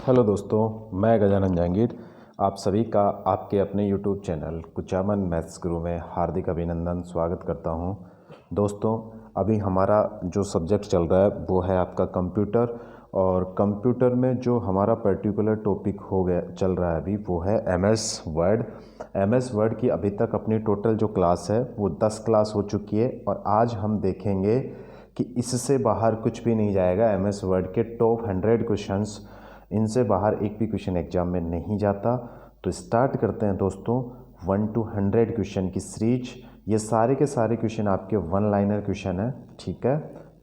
Hello दोस्तों, मैं गजानन जहांगीर आप सभी का आपके अपने यूट्यूब चैनल कुचामन मैथ्स गुरु में हार्दिक अभिनंदन स्वागत करता हूं। दोस्तों, अभी हमारा जो सब्जेक्ट चल रहा है वो है आपका कंप्यूटर। और कंप्यूटर में जो हमारा पर्टिकुलर टॉपिक हो गया चल रहा है अभी वो है एमएस वर्ड। एमएस वर्ड की अभी तक अपनी टोटल जो क्लास है वो 10 क्लास हो चुकी है और आज हम देखेंगे कि इससे बाहर कुछ भी नहीं जाएगा। एमएस वर्ड के टॉप 100 क्वेश्चंस, इनसे बाहर एक भी क्वेश्चन एग्जाम में नहीं जाता। तो स्टार्ट करते हैं दोस्तों 1 to 100 क्वेश्चन की सीरीज। ये सारे के सारे क्वेश्चन आपके वन लाइनर क्वेश्चन हैं, ठीक है।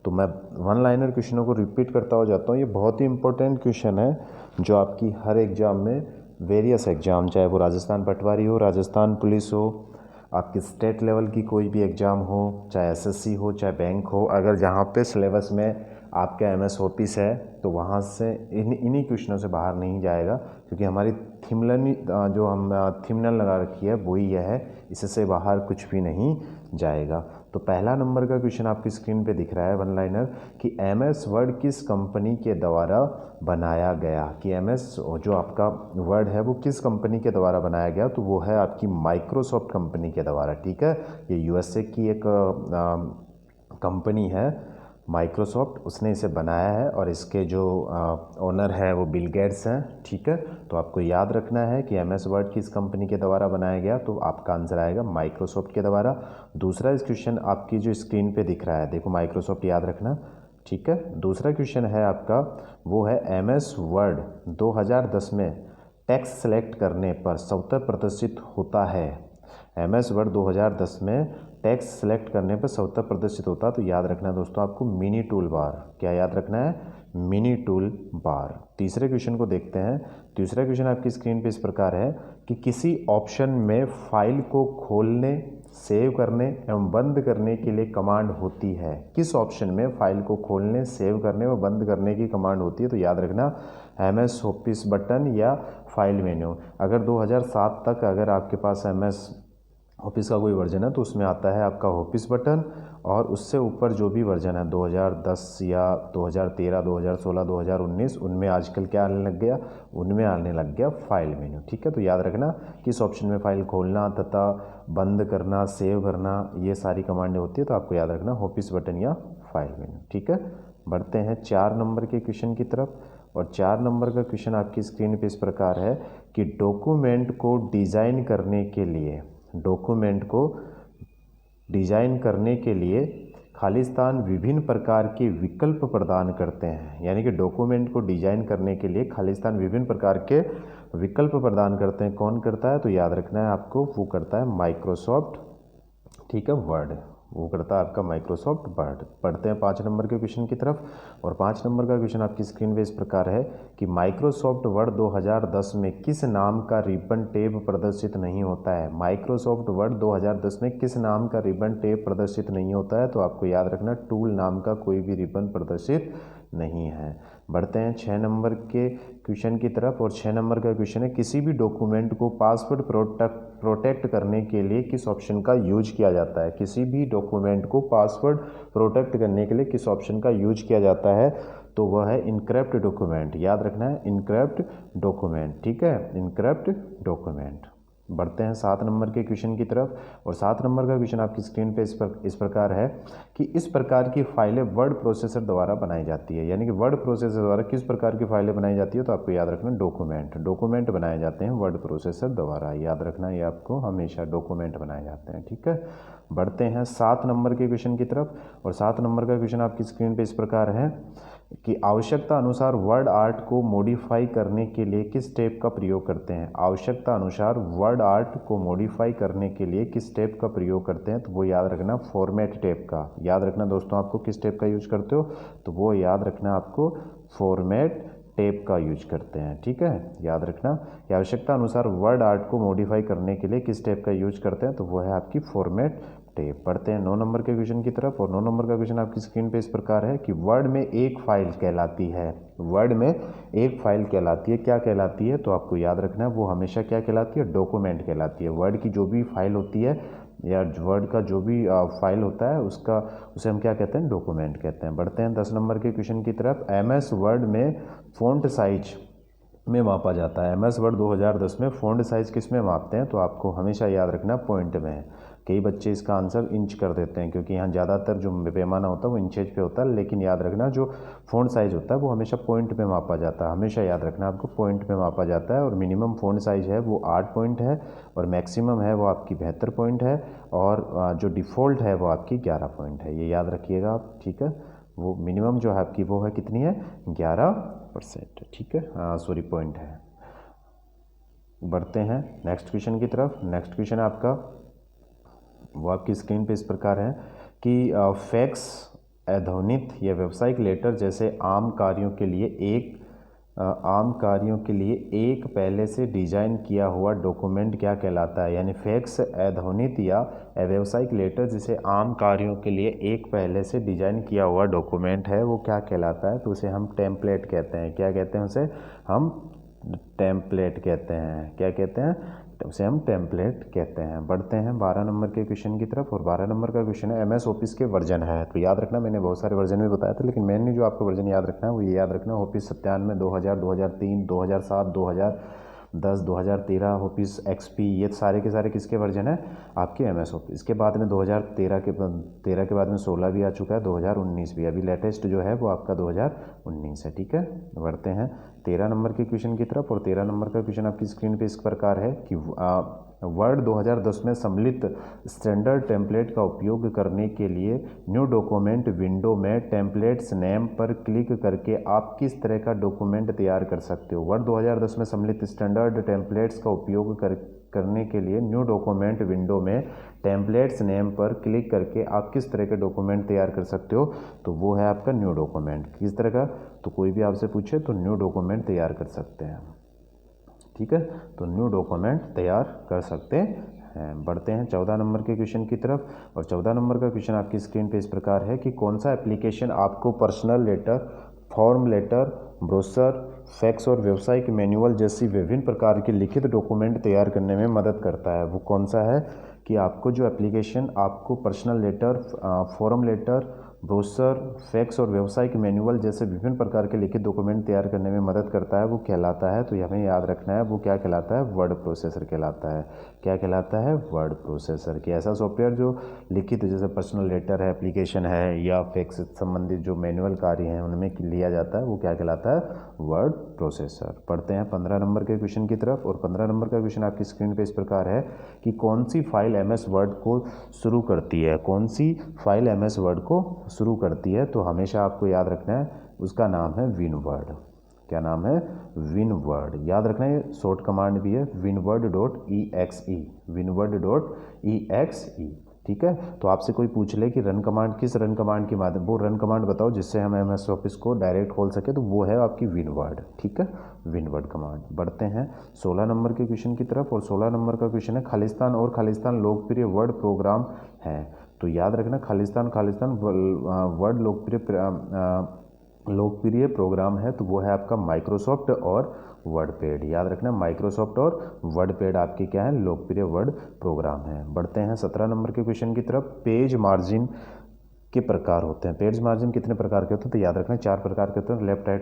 तो मैं वन लाइनर क्वेश्चनों को रिपीट करता हो जाता हूँ। ये बहुत ही इंपॉर्टेंट क्वेश्चन है जो आपकी हर एग्जाम में, वेरियस एग्जाम, चाहे वो राजस्थान पटवारी हो, राजस्थान पुलिस हो, आपकी स्टेट लेवल की कोई भी एग्ज़ाम हो, चाहे एसएससी हो, चाहे बैंक हो, अगर जहाँ पे सिलेबस में आपका एमएस ऑफिस है तो वहाँ से इन्हीं क्वेश्चनों से बाहर नहीं जाएगा, क्योंकि हमारी थीमनल जो हम थीमनल लगा रखी है वही यह है, इससे बाहर कुछ भी नहीं जाएगा। तो पहला नंबर का क्वेश्चन आपकी स्क्रीन पे दिख रहा है वन लाइनर कि एमएस वर्ड किस कंपनी के द्वारा बनाया गया। कि एमएस जो आपका वर्ड है वो किस कंपनी के द्वारा बनाया गया, तो वो है आपकी माइक्रोसॉफ्ट कंपनी के द्वारा, ठीक है। ये यूएसए की एक कंपनी है माइक्रोसॉफ्ट, उसने इसे बनाया है और इसके जो ओनर है वो बिल गेट्स हैं, ठीक है। तो आपको याद रखना है कि एमएस वर्ड किस कंपनी के द्वारा बनाया गया, तो आपका आंसर आएगा माइक्रोसॉफ्ट के द्वारा। दूसरा इस क्वेश्चन आपकी जो स्क्रीन पे दिख रहा है, देखो माइक्रोसॉफ्ट याद रखना, ठीक है। दूसरा क्वेश्चन है आपका, वो है एमएस वर्ड 2010 में टेक्स्ट सेलेक्ट करने पर स्वतः प्रदर्शित होता है। एमएस वर्ड 2010 में टेक्स्ट सेलेक्ट करने पर स्वतः प्रदर्शित होता है, तो याद रखना है दोस्तों आपको मिनी टूल बार। क्या याद रखना है? Mini tool bar. तीसरे क्वेश्चन को देखते हैं। तीसरा क्वेश्चन आपकी स्क्रीन पे इस प्रकार है कि किसी ऑप्शन में फाइल को खोलने, सेव करने एवं बंद करने के लिए कमांड होती है। किस ऑप्शन में फाइल को खोलने, सेव करने व बंद करने की कमांड होती है, तो याद रखना एमएस ऑफिस बटन या फाइल मेन्यू। अगर 2007 तक अगर आपके पास एमएस ऑफिस का कोई वर्जन है तो उसमें आता है आपका ऑफिस बटन, और उससे ऊपर जो भी वर्जन है 2010 या 2013, 2016, 2019, उनमें आजकल क्या आने लग गया, उनमें आने लग गया फाइल मेन्यू, ठीक है। तो याद रखना किस ऑप्शन में फाइल खोलना तथा बंद करना, सेव करना, ये सारी कमांडें होती है, तो आपको याद रखना ऑफिस बटन या फाइल मेन्यू, ठीक है। बढ़ते हैं 4 नंबर के क्वेश्चन की तरफ। और 4 नंबर का क्वेश्चन आपकी स्क्रीन पे इस प्रकार है कि डॉक्यूमेंट को डिज़ाइन करने के लिए, डॉक्यूमेंट को डिज़ाइन करने के लिए खालिस्तान विभिन्न प्रकार के विकल्प प्रदान करते हैं। यानी कि डॉक्यूमेंट को डिज़ाइन करने के लिए खालिस्तान विभिन्न प्रकार के विकल्प प्रदान करते हैं। कौन करता है, तो याद रखना है आपको, वो करता है माइक्रोसॉफ्ट, ठीक है, वर्ड, वो करता है आपका माइक्रोसॉफ्ट वर्ड। पढ़ते हैं 5 नंबर के क्वेश्चन की तरफ। और 5 नंबर का क्वेश्चन आपकी स्क्रीन पे इस प्रकार है कि माइक्रोसॉफ्ट वर्ड 2010 में किस नाम का रिबन टैब प्रदर्शित नहीं होता है। माइक्रोसॉफ्ट वर्ड 2010 में किस नाम का रिबन टैब प्रदर्शित नहीं होता है, तो आपको याद रखना टूल नाम का कोई भी रिबन प्रदर्शित नहीं है। बढ़ते हैं 6 नंबर के क्वेश्चन की तरफ। और 6 नंबर का क्वेश्चन है किसी भी डॉक्यूमेंट को पासवर्ड प्रोटेक्ट करने के लिए किस ऑप्शन का यूज किया जाता है। किसी भी डॉक्यूमेंट को पासवर्ड प्रोटेक्ट करने के लिए किस ऑप्शन का यूज किया जाता है, तो वह है इनक्रिप्ट डॉक्यूमेंट। याद रखना है इनक्रिप्ट डॉक्यूमेंट, ठीक है, इनक्रिप्ट डॉक्यूमेंट। बढ़ते हैं 7 नंबर के क्वेश्चन की तरफ। और 7 नंबर का क्वेश्चन आपकी स्क्रीन पे इस प्रकार है कि इस प्रकार की फाइलें वर्ड प्रोसेसर द्वारा बनाई जाती है। यानी कि वर्ड प्रोसेसर द्वारा किस प्रकार की फाइलें बनाई जाती है, तो आपको याद रखना डॉक्यूमेंट बनाए जाते हैं वर्ड प्रोसेसर द्वारा। याद रखना ये आपको हमेशा डॉक्यूमेंट बनाए जाते हैं, ठीक है। बढ़ते हैं 7 नंबर के क्वेश्चन की तरफ। और 7 नंबर का क्वेश्चन आपकी स्क्रीन पे इस प्रकार है कि आवश्यकता अनुसार वर्ड आर्ट को मॉडिफाई करने के लिए किस टेप का प्रयोग करते हैं। आवश्यकता अनुसार वर्ड आर्ट को मॉडिफाई करने के लिए किस टेप का प्रयोग करते हैं, तो वो याद रखना फॉर्मेट टेप का। याद रखना दोस्तों आपको किस टेप का यूज करते हो, तो वो याद रखना आपको फॉर्मेट टेप का यूज करते हैं, ठीक है। याद रखना कि आवश्यकता अनुसार वर्ड आर्ट को मॉडिफाई करने के लिए किस टेप का यूज करते हैं, तो वो है आपकी फॉर्मेट टेप। पढ़ते हैं 9 नंबर के क्वेश्चन की तरफ। और 9 नंबर का क्वेश्चन आपकी स्क्रीन पे इस प्रकार है कि वर्ड में एक फाइल कहलाती है, वर्ड में एक फाइल कहलाती है, क्या कहलाती है, तो आपको याद रखना है वो हमेशा क्या कहलाती है, डॉक्यूमेंट कहलाती है। वर्ड की जो भी फाइल होती है या वर्ड का जो भी फाइल होता है उसे हम क्या कहते हैं, डॉक्यूमेंट कहते हैं। बढ़ते हैं 10 नंबर के क्वेश्चन की तरफ। एमएस वर्ड में फ़ॉन्ट साइज में मापा जाता है। MS वर्ड 2010 में फ़ॉन्ट साइज़ किस में मापते हैं, तो आपको हमेशा याद रखना पॉइंट में है। कई बच्चे इसका आंसर इंच कर देते हैं, क्योंकि यहाँ ज़्यादातर जो पैमाना होता है वो इंचेज पे होता है, लेकिन याद रखना जो फ़ॉन्ट साइज़ होता है वो हमेशा पॉइंट में मापा जाता है। हमेशा याद रखना आपको पॉइंट में मापा जाता है। और मिनिमम फ़ॉन्ट साइज़ है वो 8 पॉइंट है, और मैक्सिमम है वो आपकी 72 पॉइंट है, और जो डिफ़ॉल्ट है वो आपकी 11 पॉइंट है। ये याद रखिएगा आप, ठीक है। वो मिनिमम जो है आपकी वो है कितनी है, 11%, ठीक है, सॉरी पॉइंट है। बढ़ते हैं नेक्स्ट क्वेश्चन की तरफ। नेक्स्ट क्वेश्चन आपका वो आपकी स्क्रीन पे इस प्रकार है कि फैक्स, अध्वनित या व्यावसायिक लेटर जैसे आम कार्यों के लिए एक पहले से डिजाइन किया हुआ डॉक्यूमेंट क्या कहलाता है। यानी फैक्स, अध्वनित या व्यावसायिक लेटर जैसे आम कार्यों के लिए एक पहले से डिजाइन किया हुआ डॉक्यूमेंट है, वो क्या कहलाता है, तो उसे हम टेम्पलेट कहते हैं। क्या कहते हैं उसे, हम टेम्पलेट कहते हैं। क्या कहते हैं, तो उसे हम टेम्पलेट कहते हैं। बढ़ते हैं 12 नंबर के क्वेश्चन की तरफ, और 12 नंबर का क्वेश्चन है MS ऑफिस के वर्जन है। तो याद रखना, मैंने बहुत सारे वर्जन भी बताया था, लेकिन मेनली जो आपको वर्जन याद रखना है वो ये याद रखना, ऑफिस 97, 2000, 2003, 2007, 2010, 2013, ऑफिस XP, ये सारे के सारे किसके वर्जन है, आपके MS ऑफिस। इसके बाद में 2013 के बाद में 16 भी आ चुका है, 2019 भी, अभी लेटेस्ट जो है वो आपका 2019 है, ठीक है। बढ़ते हैं 13 नंबर के क्वेश्चन की तरफ, और 13 नंबर का क्वेश्चन आपकी स्क्रीन पे इस प्रकार है कि वर्ड 2010 में सम्मिलित स्टैंडर्ड टेम्पलेट का उपयोग करने के लिए न्यू डॉक्यूमेंट विंडो में टेम्पलेट्स नेम पर क्लिक करके आप किस तरह का डॉक्यूमेंट तैयार कर सकते हो। वर्ड 2010 में सम्मिलित स्टैंडर्ड टेम्पलेट्स का उपयोग करने के लिए न्यू डॉक्यूमेंट विंडो में टेम्पलेट्स नेम पर क्लिक करके आप किस तरह के डॉक्यूमेंट तैयार कर सकते हो, तो वो है आपका न्यू डॉक्यूमेंट। किस तरह का, तो कोई भी आपसे पूछे तो न्यू डॉक्यूमेंट तैयार कर सकते हैं, ठीक है। तो न्यू डॉक्यूमेंट तैयार कर सकते हैं। बढ़ते हैं 14 नंबर के क्वेश्चन की तरफ, और 14 नंबर का क्वेश्चन आपकी स्क्रीन पे इस प्रकार है कि कौन सा एप्लीकेशन आपको personal letter, form letter, brochure, fax और व्यावसायिक मैनुअल जैसी विभिन्न प्रकार के लिखित डॉक्यूमेंट तैयार करने में मदद करता है। वो कौन सा है कि आपको जो एप्लीकेशन आपको personal letter, form letter, brochure, fax और व्यावसायिक मैनुअल जैसे विभिन्न प्रकार के लिखित डॉक्यूमेंट तैयार करने में मदद करता है, वो कहलाता है, तो हमें याद रखना है वो क्या कहलाता है, वर्ड प्रोसेसर कहलाता है। क्या कहलाता है, वर्ड प्रोसेसर। कि ऐसा सॉफ्टवेयर जो लिखित जैसे पर्सनल लेटर है, एप्लीकेशन है, या फैक्स संबंधित जो मैनुअल कार्य हैं उनमें लिया जाता है, वो क्या कहलाता है, वर्ड प्रोसेसर। पढ़ते हैं 15 नंबर के क्वेश्चन की तरफ, और 15 नंबर का क्वेश्चन आपकी स्क्रीन पे इस प्रकार है कि कौन सी फाइल MS वर्ड को शुरू करती है। कौन सी फाइल MS वर्ड को शुरू करती है, तो हमेशा आपको याद रखना है उसका नाम है विनवर्ड। क्या नाम है, विनवर्ड। याद रखना है, शॉर्ट कमांड भी है winword.exe, winword.exe, ठीक है। तो आपसे कोई पूछ ले कि रन कमांड, किस रन कमांड की माध्यम, वो रन कमांड बताओ जिससे हम MS ऑफिस को डायरेक्ट खोल सके, तो वो है आपकी विनवर्ड, ठीक है, विनवर्ड कमांड। बढ़ते हैं 16 नंबर के क्वेश्चन की तरफ, और 16 नंबर का क्वेश्चन है खालिस्तान और खालिस्तान लोकप्रिय वर्ड प्रोग्राम है। तो याद रखना, खालिस्तान वर्ड लोकप्रिय प्रोग्राम है, तो वो है आपका माइक्रोसॉफ्ट और वर्डपैड। याद रखना, माइक्रोसॉफ्ट और वर्डपैड आपके क्या है, लोकप्रिय वर्ड प्रोग्राम है। बढ़ते हैं 17 नंबर के क्वेश्चन की तरफ। पेज मार्जिन के प्रकार होते हैं। पेज मार्जिन कितने प्रकार के होते हैं, तो याद रखना 4 प्रकार के होते हैं, लेफ्ट, राइट,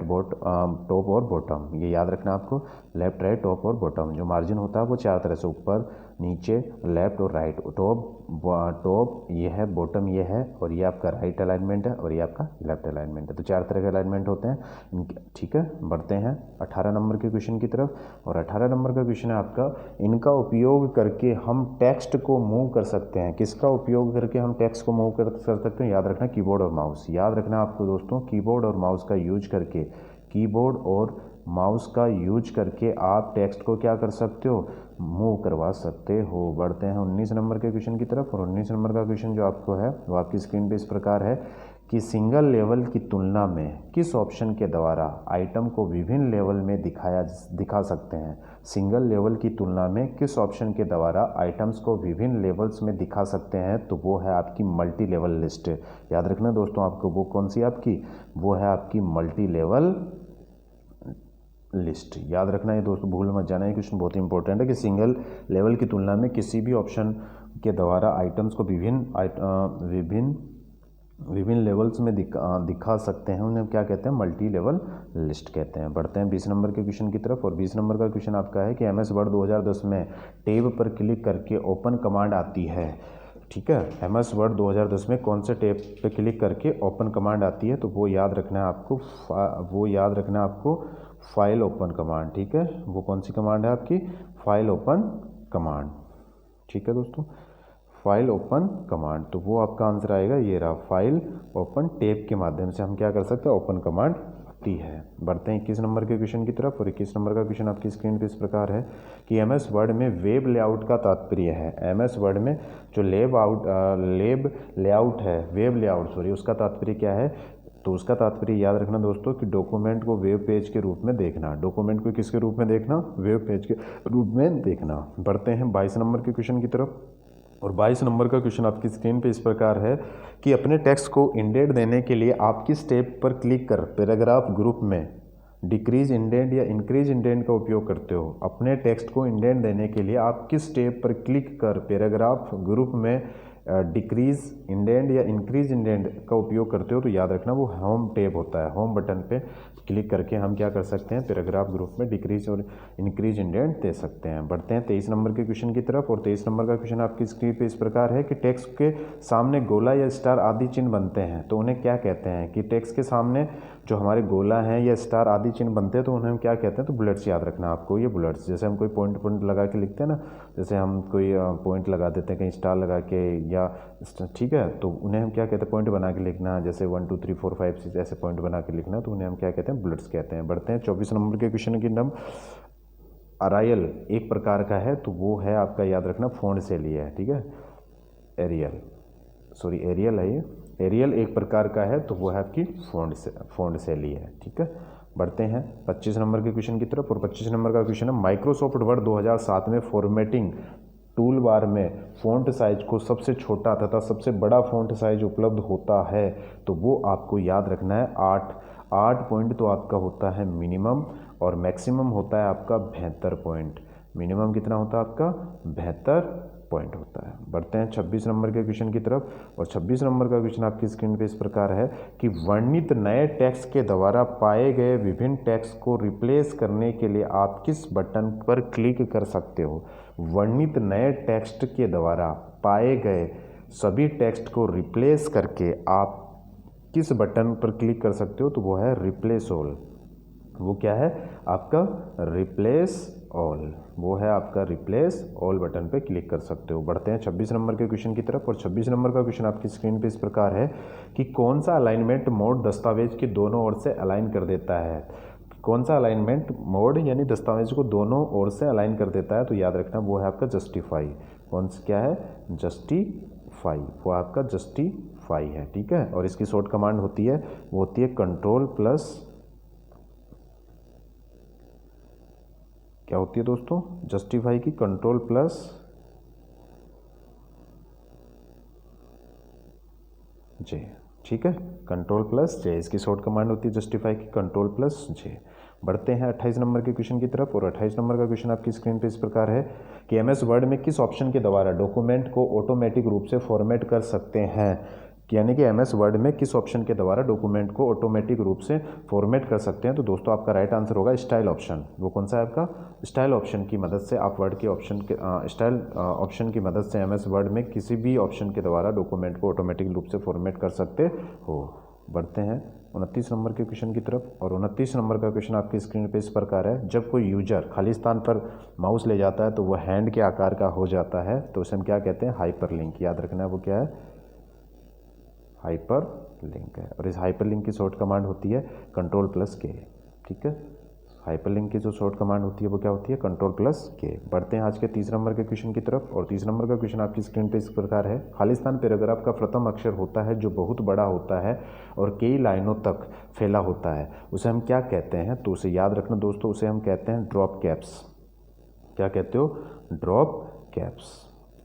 टॉप और बॉटम। ये याद रखना आपको, लेफ्ट, राइट, टॉप और बॉटम। जो मार्जिन होता है वो 4 तरह से, ऊपर, नीचे, लेफ्ट और राइट। टॉप ये है, बॉटम ये है, और ये आपका राइट अलाइनमेंट है, और ये आपका लेफ्ट अलाइनमेंट है। तो 4 तरह के अलाइनमेंट होते हैं, ठीक है। बढ़ते हैं 18 नंबर के क्वेश्चन की तरफ, और 18 नंबर का क्वेश्चन है आपका, इनका उपयोग करके हम टेक्स्ट को मूव कर सकते हैं। किसका उपयोग करके हम टेक्स्ट को मूव कर सकते हैं, याद रखना कीबोर्ड और माउस। याद रखना आपको दोस्तों, कीबोर्ड और माउस का यूज करके, कीबोर्ड और माउस का यूज करके आप टेक्स्ट को क्या कर सकते हो, मूव करवा सकते हो। बढ़ते हैं 19 नंबर के क्वेश्चन की तरफ, और 19 नंबर का क्वेश्चन जो आपको है वो आपकी स्क्रीन पे इस प्रकार है कि सिंगल लेवल की तुलना में किस ऑप्शन के द्वारा आइटम को विभिन्न लेवल में दिखा सकते हैं। सिंगल लेवल की तुलना में किस ऑप्शन के द्वारा आइटम्स को विभिन्न लेवल्स में दिखा सकते हैं, तो वो है आपकी मल्टी लेवल लिस्ट। याद रखना दोस्तों आपको, वो कौन सी आपकी, वो है आपकी मल्टी लेवल लिस्ट। याद रखना ये दोस्तों, भूल मत जाना, ये क्वेश्चन बहुत ही इंपॉर्टेंट है कि सिंगल लेवल की तुलना में किसी भी ऑप्शन के द्वारा आइटम्स को विभिन्न विभिन्न लेवल्स में दिखा सकते हैं, उन्हें क्या कहते हैं, मल्टी लेवल लिस्ट कहते हैं। बढ़ते हैं 20 नंबर के क्वेश्चन की तरफ। और 20 नंबर का क्वेश्चन आपका है कि MS वर्ड 2010 में टैब पर क्लिक करके ओपन कमांड आती है। ठीक है, MS वर्ड 2010 में कौन से टैब पे क्लिक करके ओपन कमांड आती है, तो वो याद रखना है आपको, फाइल ओपन कमांड। ठीक है, वो कौन सी कमांड है आपकी, फाइल ओपन कमांड। ठीक है दोस्तों, फाइल ओपन कमांड, तो वो आपका आंसर आएगा, ये रहा, फाइल ओपन टैब के माध्यम से हम क्या कर सकते हैं, ओपन कमांड आती है। बढ़ते हैं 21 नंबर के क्वेश्चन की तरफ। और 21 नंबर का क्वेश्चन आपकी स्क्रीन पे इस प्रकार है कि MS वर्ड में वेब लेआउट का तात्पर्य है। MS वर्ड में जो लेब लेआउट है, वेब लेआउट सॉरी, उसका तात्पर्य क्या है, तो उसका तात्पर्य याद रखना दोस्तों कि डॉक्यूमेंट को वेब पेज के रूप में देखना। डॉक्यूमेंट को किसके रूप में देखना, वेब पेज के रूप में देखना। बढ़ते हैं 22 नंबर के क्वेश्चन की तरफ। और 22 नंबर का क्वेश्चन आपकी स्क्रीन पे इस प्रकार है कि अपने टेक्स्ट को इंडेंट देने के लिए आप किस स्टेप पर क्लिक कर पैराग्राफ ग्रुप में डिक्रीज इंडेंट या इंक्रीज इंडेंट का उपयोग करते हो। अपने टेक्स्ट को इंडेंट देने के लिए आप किस स्टेप पर क्लिक कर पैराग्राफ ग्रुप में डिक्रीज इंडेंट या इंक्रीज इंडेंट का उपयोग करते हो, तो याद रखना वो होम टैब होता है। होम बटन पे क्लिक करके हम क्या कर सकते हैं, पैराग्राफ ग्रुप में डिक्रीज और इंक्रीज इंडेंट दे सकते हैं। बढ़ते हैं 23 नंबर के क्वेश्चन की तरफ। और 23 नंबर का क्वेश्चन आपकी स्क्रीन पे इस प्रकार है कि टेक्स्ट के सामने गोला या स्टार आदि चिन्ह बनते हैं, तो उन्हें क्या कहते हैं, कि टेक्स्ट के सामने जो हमारे गोला हैं या स्टार आदि चिन्ह बनते हैं तो उन्हें हम क्या कहते हैं, तो बुलेट्स याद रखना आपको, ये बुलेट्स। जैसे हम कोई पॉइंट लगा के लिखते हैं ना, जैसे हम कोई पॉइंट लगा देते हैं कहीं स्टार लगा के, या ठीक है, तो उन्हें हम क्या कहते हैं, पॉइंट बना के लिखना, जैसे 1 2 3 4 5 6 ऐसे पॉइंट बना के लिखना, तो उन्हें हम क्या कहते हैं, बुलेट्स कहते हैं। बढ़ते हैं 24 नंबर के क्वेश्चन की नंबर अरायल एक प्रकार का है, तो वो है आपका, याद रखना, फोंड से लिया है। ठीक है, एरियल है ये, एरियल एक प्रकार का है, तो वो है आपकी फोंड से लिया है। ठीक है, बढ़ते हैं 25 नंबर के क्वेश्चन की तरफ। और 25 नंबर का क्वेश्चन है माइक्रोसॉफ्ट वर्ड 2007 में फॉर्मेटिंग टूल बार में फ़ॉन्ट साइज को सबसे छोटा तथा सबसे बड़ा फ़ॉन्ट साइज उपलब्ध होता है, तो वो आपको याद रखना है 8 पॉइंट तो आपका होता है मिनिमम, और मैक्सिमम होता है आपका 72 पॉइंट। मिनिमम कितना होता है आपका, 72 पॉइंट होता है। बढ़ते हैं 26 नंबर के क्वेश्चन की तरफ। और 26 नंबर का क्वेश्चन आपकी स्क्रीन पे इस प्रकार है कि वर्णित नए टेक्स्ट के द्वारा पाए गए विभिन्न टेक्स्ट को रिप्लेस करने के लिए आप किस बटन पर क्लिक कर सकते हो। वर्णित नए टेक्स्ट के द्वारा पाए गए सभी टेक्स्ट को रिप्लेस करके आप किस बटन पर क्लिक कर सकते हो, तो वो है रिप्लेस ऑल। वो क्या है आपका, रिप्लेस ऑल, वो है आपका रिप्लेस ऑल बटन पे क्लिक कर सकते हो। बढ़ते हैं 26 नंबर के क्वेश्चन की तरफ। और 26 नंबर का क्वेश्चन आपकी स्क्रीन पे इस प्रकार है कि कौन सा अलाइनमेंट मोड दस्तावेज के दोनों ओर से अलाइन कर देता है। कौन सा अलाइनमेंट मोड यानी दस्तावेज को दोनों ओर से अलाइन कर देता है, तो याद रखना वो है आपका जस्टिफाई। कौन सा क्या है, जस्टिफाई, वो आपका जस्टिफाई है। ठीक है, और इसकी शॉर्ट कमांड होती है, वो होती है कंट्रोल प्लस, क्या होती है दोस्तों, जस्टिफाई की कंट्रोल प्लस जे। ठीक है, कंट्रोल प्लस जे, इसकी शॉर्ट कमांड होती है जस्टिफाई की कंट्रोल प्लस जे। बढ़ते हैं 28 नंबर के क्वेश्चन की तरफ। और 28 नंबर का क्वेश्चन आपकी स्क्रीन पे इस प्रकार है कि MS वर्ड में किस ऑप्शन के द्वारा डॉक्यूमेंट को ऑटोमेटिक रूप से फॉर्मेट कर सकते हैं। यानी कि MS वर्ड में किस ऑप्शन के द्वारा डॉक्यूमेंट को ऑटोमेटिक रूप से फॉर्मेट कर सकते हैं, तो दोस्तों आपका राइट आंसर होगा स्टाइल ऑप्शन। वो कौन सा है आपका, स्टाइल ऑप्शन की मदद से आप वर्ड के ऑप्शन के स्टाइल ऑप्शन की मदद से MS वर्ड में किसी भी ऑप्शन के द्वारा डॉक्यूमेंट को ऑटोमेटिक रूप से फॉर्मेट कर सकते हो। बढ़ते हैं 29 नंबर के क्वेश्चन की तरफ। और 29 नंबर का क्वेश्चन आपकी स्क्रीन पे इस प्रकार है, जब कोई यूजर खाली स्थान पर माउस ले जाता है तो वह हैंड के आकार का हो जाता है, तो उसे हम क्या कहते हैं, हाइपरलिंक। याद रखना है वो क्या है, हाइपर लिंक है। और इस हाइपर लिंक की शॉर्ट कमांड होती है कंट्रोल प्लस के। ठीक है, हाइपर लिंक की जो शॉर्ट कमांड होती है वो क्या होती है, कंट्रोल प्लस के। बढ़ते हैं आज के 30 नंबर के क्वेश्चन की तरफ। और 30 नंबर का क्वेश्चन आपकी स्क्रीन पे इस प्रकार है, खालिस्तान पैराग्राफ का प्रथम अक्षर होता है जो बहुत बड़ा होता है और कई लाइनों तक फैला होता है, उसे हम क्या कहते हैं, तो उसे याद रखना दोस्तों, उसे हम कहते हैं ड्रॉप कैप्स। क्या कहते हो, ड्रॉप कैप्स।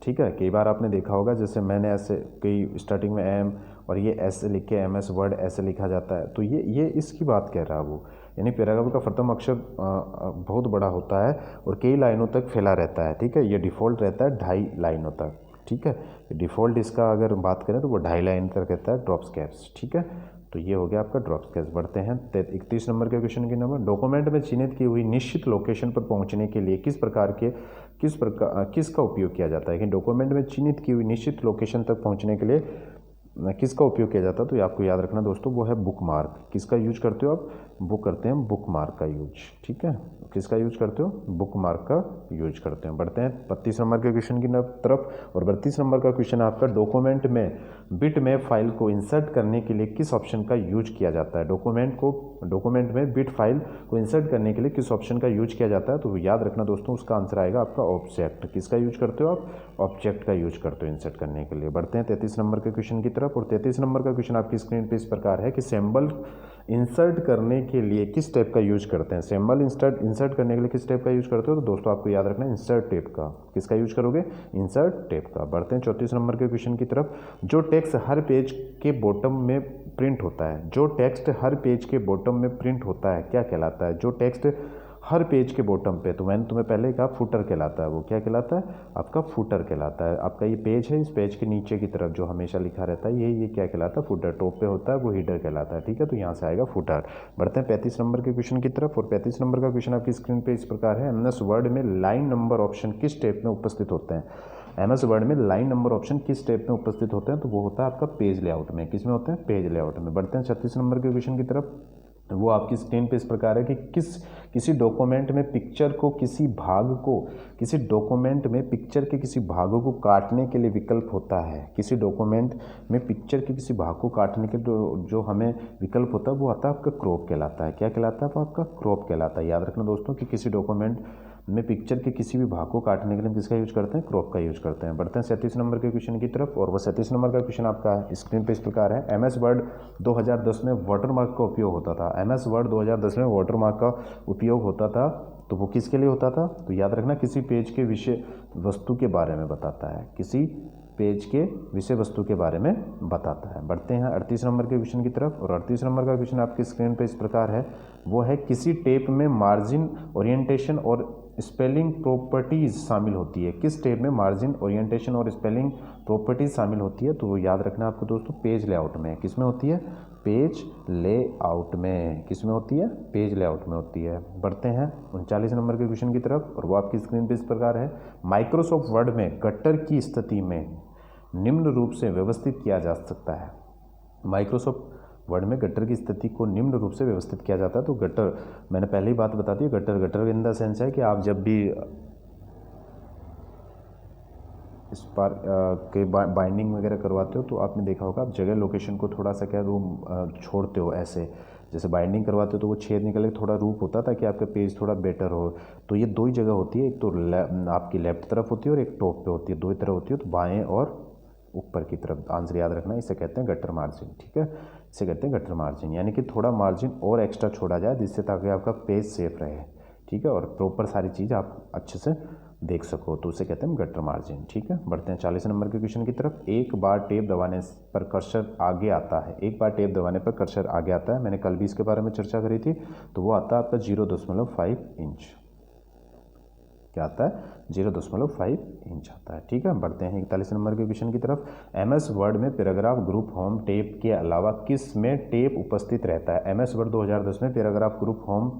ठीक है, कई बार आपने देखा होगा, जैसे मैंने ऐसे कई स्टार्टिंग में एम और ये ऐसे लिख के MS वर्ड ऐसे लिखा जाता है, तो ये इसकी बात कह रहा है वो, यानी पैराग्राफ का प्रथम अक्षर बहुत बड़ा होता है और कई लाइनों तक फैला रहता है। ठीक है, ये डिफ़ॉल्ट रहता है 2.5 लाइनों तक। ठीक है। डिफ़ॉल्ट इसका अगर बात करें तो वो 2.5 लाइन तक रहता है ड्रॉप स्केप्स, ठीक है। तो ये हो गया आपका ड्रॉप स्केप्स। बढ़ते हैं 31 नंबर के क्वेश्चन की नंबर। डॉक्यूमेंट में चिन्हित की हुई निश्चित लोकेशन पर पहुंचने के लिए किसका उपयोग किया जाता है। कि डॉक्यूमेंट में चिन्हित की हुई निश्चित लोकेशन तक पहुंचने के लिए किसका उपयोग किया जाता है, तो ये आपको याद रखना दोस्तों, वो है बुक मार्क। किसका यूज करते हो आप, वो करते हैं बुक मार्क का यूज, ठीक है। किसका यूज करते हो, बुक मार्क का यूज करते हैं। बढ़ते हैं 32 नंबर के क्वेश्चन की तरफ। और 32 नंबर का क्वेश्चन आपका, डॉक्यूमेंट में बिटमैप फाइल को इंसर्ट करने के लिए किस ऑप्शन का यूज किया जाता है। डॉक्यूमेंट में बिट फाइल को इंसर्ट करने के लिए किस ऑप्शन का यूज किया जाता है, तो याद रखना दोस्तों, उसका आंसर आएगा आपका ऑब्जेक्ट। किसका यूज करते हो आप, ऑब्जेक्ट का यूज करते हो इंसर्ट करने के लिए। बढ़ते हैं 33 नंबर के क्वेश्चन की तरफ। और 33 नंबर का क्वेश्चन आपकी स्क्रीन पे इस प्रकार है कि सिंबल इंसर्ट करने के लिए किस टैब का यूज करते हैं। सिंबल इंसर्ट करने के लिए किस टैब का यूज करते हो, तो दोस्तों आपको याद रखना है इंसर्ट टैब का। किसका यूज करोगे, इंसर्ट टैब का। बढ़ते हैं 34 नंबर के क्वेश्चन की तरफ। जो टेक्स्ट हर पेज के बॉटम में प्रिंट होता है, जो टेक्स्ट हर पेज के बॉटम में प्रिंट होता है क्या कहलाता है। जो टेक्स्ट हर पेज के बॉटम पे, तो मैंने तुम्हें पहले कहा फुटर कहलाता है, वो क्या कहलाता है आपका, फुटर कहलाता है। आपका ये पेज है, इस पेज के नीचे की तरफ जो हमेशा लिखा रहता है ये क्या कहलाता है, फुटर। टॉप पे होता है वो हीडर कहलाता है, ठीक है। तो यहाँ से आएगा फुटर। बढ़ते हैं 35 नंबर के क्वेश्चन की तरफ। और 35 नंबर का क्वेश्चन आपकी स्क्रीन पे इस प्रकार है, एमएस वर्ड में लाइन नंबर ऑप्शन किस स्टेप में उपस्थित होते हैं। एमएस वर्ड में लाइन नंबर ऑप्शन किस स्टेप में उपस्थित होते हैं, तो वो होता है आपका पेज लेआउट में। किस में होते हैं, पेज लेआउट में। बढ़ते हैं 36 नंबर के क्वेश्चन की तरफ। वो आपकी स्क्रीन पे इस प्रकार है कि किसी डॉक्यूमेंट में पिक्चर के किसी भाग को काटने के लिए विकल्प होता है। किसी डॉक्यूमेंट में पिक्चर के किसी भाग को काटने के जो हमें विकल्प होता है वो आता है आपका क्रॉप कहलाता है। क्या कहलाता है, वो आपका क्रॉप कहलाता है। याद रखना दोस्तों कि किसी डॉक्यूमेंट में पिक्चर के किसी भी भाग को काटने के लिए किसका यूज करते हैं, क्रॉप का यूज करते हैं। बढ़ते हैं 37 नंबर के क्वेश्चन की तरफ। और वो 37 नंबर का क्वेश्चन आपका स्क्रीन पे इस प्रकार है, एमएस वर्ड 2010 में वाटरमार्क का उपयोग होता था। एमएस वर्ड 2010 में वाटरमार्क का उपयोग होता था, तो वो किसके लिए होता था, तो याद रखना किसी पेज के विषय वस्तु के बारे में बताता है। किसी पेज के विषय वस्तु के बारे में बताता है। बढ़ते हैं 38 नंबर के क्वेश्चन की तरफ। और 38 नंबर का क्वेश्चन आपकी स्क्रीन पे इस प्रकार है, वो है किसी टेप में मार्जिन, ओरिएंटेशन और स्पेलिंग प्रॉपर्टीज शामिल होती है। किस टेप में मार्जिन, ओरिएंटेशन और स्पेलिंग प्रॉपर्टीज शामिल होती है, तो वो याद रखना आपको दोस्तों पेज लेआउट में। किस में होती है, पेज लेआउट में। किस में होती है, पेज लेआउट में होती है। बढ़ते हैं 39 नंबर के क्वेश्चन की तरफ। और वो आपकी स्क्रीन पे इस प्रकार है, माइक्रोसॉफ्ट वर्ड में गट्टर की स्थिति में निम्न रूप से व्यवस्थित किया जा सकता है। माइक्रोसॉफ्ट वर्ड में गट्टर की स्थिति को निम्न रूप से व्यवस्थित किया जाता है। तो गट्टर, मैंने पहले ही बात बता दी, गट्टर इन द सेंस है कि आप जब भी इस पर के बाइंडिंग वगैरह करवाते हो तो आपने देखा होगा, आप जगह लोकेशन को थोड़ा सा क्या रूम छोड़ते हो, ऐसे जैसे बाइंडिंग करवाते हो तो वो छेद निकल के थोड़ा रूप होता है ताकि आपका पेज थोड़ा बेटर हो। तो ये दो ही जगह होती है, एक तो आपकी लेफ्ट तरफ होती है और एक टॉप पे होती है, दो ही तरफ होती है, तो बाएँ और ऊपर की तरफ। आंसर याद रखना, इसे कहते हैं गट्टर मार्जिन, ठीक है। इसे कहते हैं गट्टर मार्जिन, यानी कि थोड़ा मार्जिन और एक्स्ट्रा छोड़ा जाए जिससे ताकि आपका पेज सेफ रहे, ठीक है, और प्रॉपर सारी चीज़ आप अच्छे से देख सको, तो उसे कहते हैं गट्टर मार्जिन, ठीक है। बढ़ते हैं 40 नंबर के क्वेश्चन की तरफ। एक बार टेप दबाने पर कर्सर आगे आता है, एक बार टेप दबाने पर कर्सर आगे आता है, मैंने कल भी इसके बारे में चर्चा करी थी, तो वो आता है आपका 0.5 इंच। क्या आता है, 0.5 इंच आता है, ठीक है। बढ़ते हैं 41 नंबर के क्वेश्चन की तरफ। एमएस वर्ड में पैराग्राफ ग्रुप होम टेप के अलावा किस में टेप उपस्थित रहता है। एमएस वर्ड 2010 में पैराग्राफ ग्रुप होम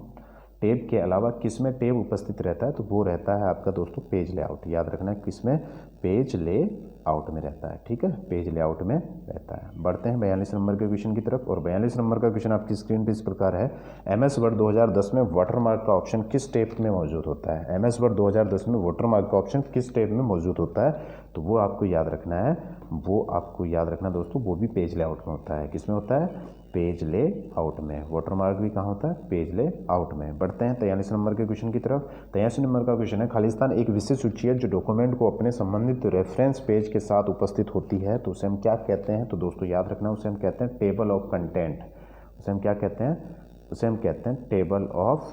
टेप के अलावा किस में टेप उपस्थित रहता है, तो वो रहता है आपका दोस्तों पेज लेआउट। याद रखना किस में, पेज लेआउट में रहता है, ठीक है, पेज लेआउट में रहता है। बढ़ते हैं 42 नंबर के क्वेश्चन की तरफ। और 42 नंबर का क्वेश्चन आपकी स्क्रीन पे इस प्रकार है, एमएस वर्ड 2010 में वाटरमार्क का ऑप्शन किस टेप में मौजूद होता है। एमएस वर्ड 2010 में वाटरमार्क का ऑप्शन किस टेप में मौजूद होता है, तो वो आपको याद रखना है, वो आपको याद रखना दोस्तों, वो भी पेज लेआउट में होता है। किस में होता है, पेज लेआउट में। वाटरमार्क भी कहाँ होता है, पेज लेआउट में। बढ़ते हैं 43 नंबर के क्वेश्चन की तरफ। 43 नंबर का क्वेश्चन है, खालिस्तान एक विशेष सूची है जो डॉक्यूमेंट को अपने संबंधित रेफरेंस पेज के साथ उपस्थित होती है, तो उसे हम क्या कहते हैं, तो दोस्तों याद रखना उसे हम कहते हैं टेबल ऑफ कंटेंट। उसे हम क्या कहते हैं, उसे हम कहते हैं टेबल ऑफ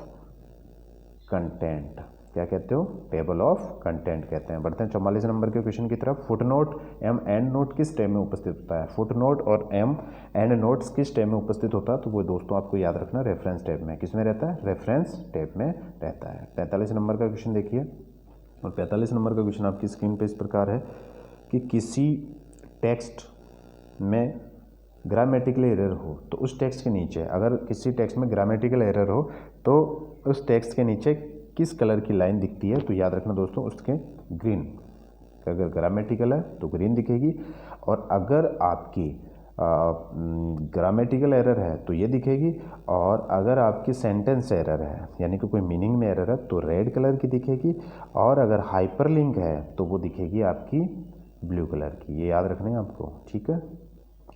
कंटेंट। क्या कहते हो, टेबल ऑफ कंटेंट कहते हैं। बढ़ते हैं 44 नंबर के क्वेश्चन की तरफ। फुटनोट एम एंड नोट किस टैब में उपस्थित होता है। फुटनोट और एम एंड नोट्स किस टैब में उपस्थित होता है, तो वो दोस्तों आपको याद रखना रेफरेंस टैब में। किस में रहता है, रेफरेंस टैब में रहता है। 45 नंबर का क्वेश्चन देखिए। और 45 नंबर का क्वेश्चन आपकी स्क्रीन पे इस प्रकार है, कि किसी टेक्स्ट में ग्रामेटिकल एरर हो तो उस टेक्स्ट के नीचे, अगर किसी टेक्स्ट में ग्रामेटिकल एरर हो तो उस टेक्स्ट के नीचे किस कलर की लाइन दिखती है, तो याद रखना दोस्तों उसके ग्रीन। अगर ग्रामेटिकल है तो ग्रीन दिखेगी, और अगर आपकी ग्रामेटिकल एरर है तो ये दिखेगी, और अगर आपकी सेंटेंस एरर है यानी कि कोई मीनिंग में एरर है तो रेड कलर की दिखेगी, और अगर हाइपरलिंक है तो वो दिखेगी आपकी ब्लू कलर की। ये याद रखना है आपको, ठीक है।